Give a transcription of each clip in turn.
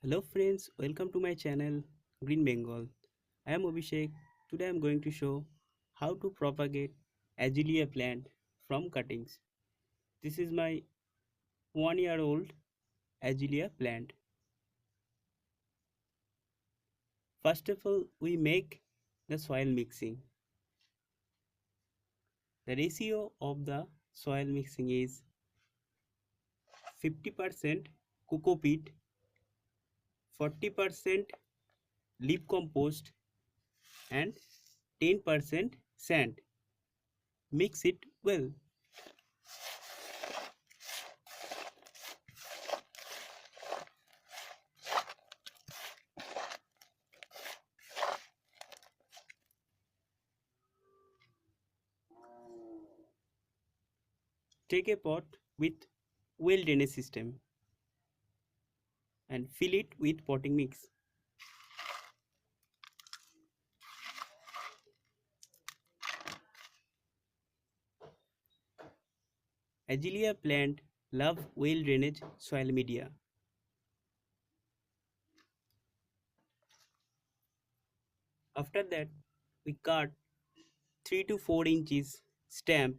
Hello friends, welcome to my channel Green Bengal. I am Abhishek. Today I am going to show how to propagate Azalea plant from cuttings. This is my 1 year old Azalea plant. First of all, we make the soil mixing. The ratio of the soil mixing is 50% Cocopeat, 40% Leaf Compost and 10% sand. Mix it well. Take a pot with well drainage system and fill it with potting mix. Azalea plant love well drainage soil media. After that, we cut 3 to 4 inches stamp.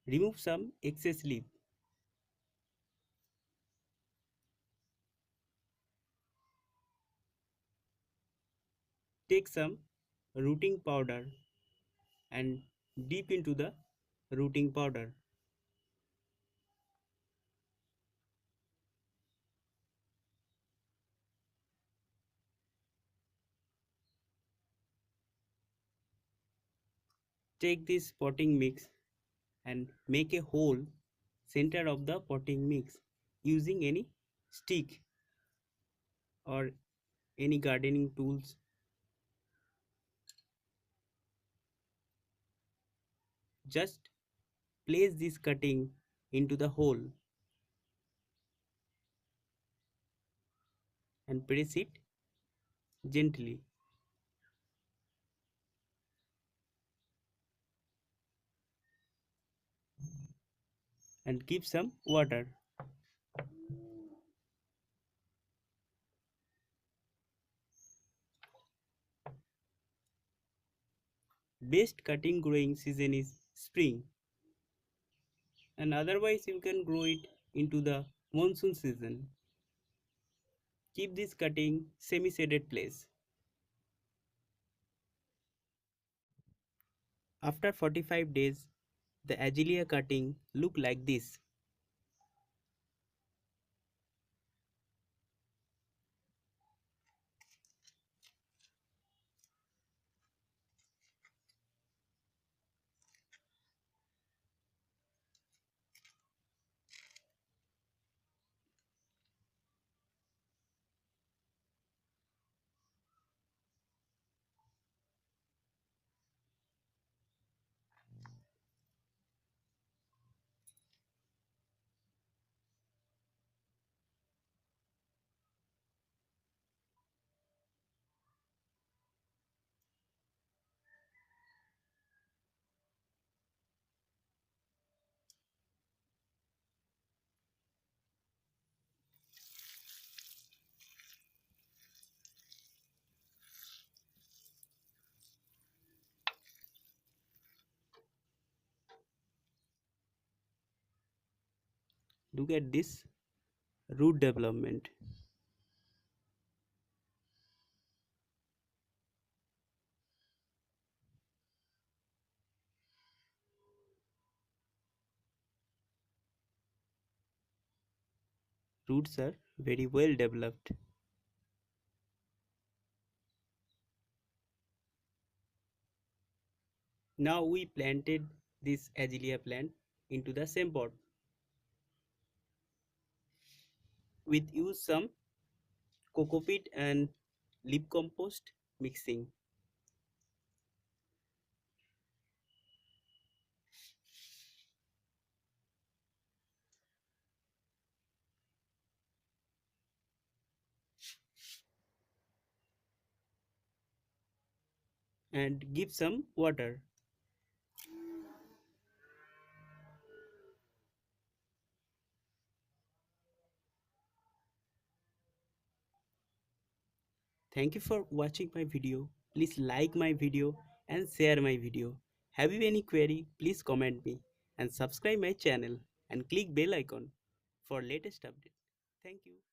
Remove some excess leaf. Take some rooting powder and dip into the rooting powder. Take this potting mix and make a hole center of the potting mix using any stick or any gardening tools. Just place this cutting into the hole and press it gently and give some water. Best cutting growing season is spring, and otherwise you can grow it into the monsoon season. Keep this cutting semi-shaded place. After 45 days, the azalea cutting look like this. Look at this root development. Roots are very well developed. Now we planted this azalea plant into the same pot. With use some cocopeat and leaf compost mixing. and give some water. Thank you for watching my video. Please like my video and share my video. Have you any query? Please comment me and subscribe my channel and click bell icon for latest update. Thank you.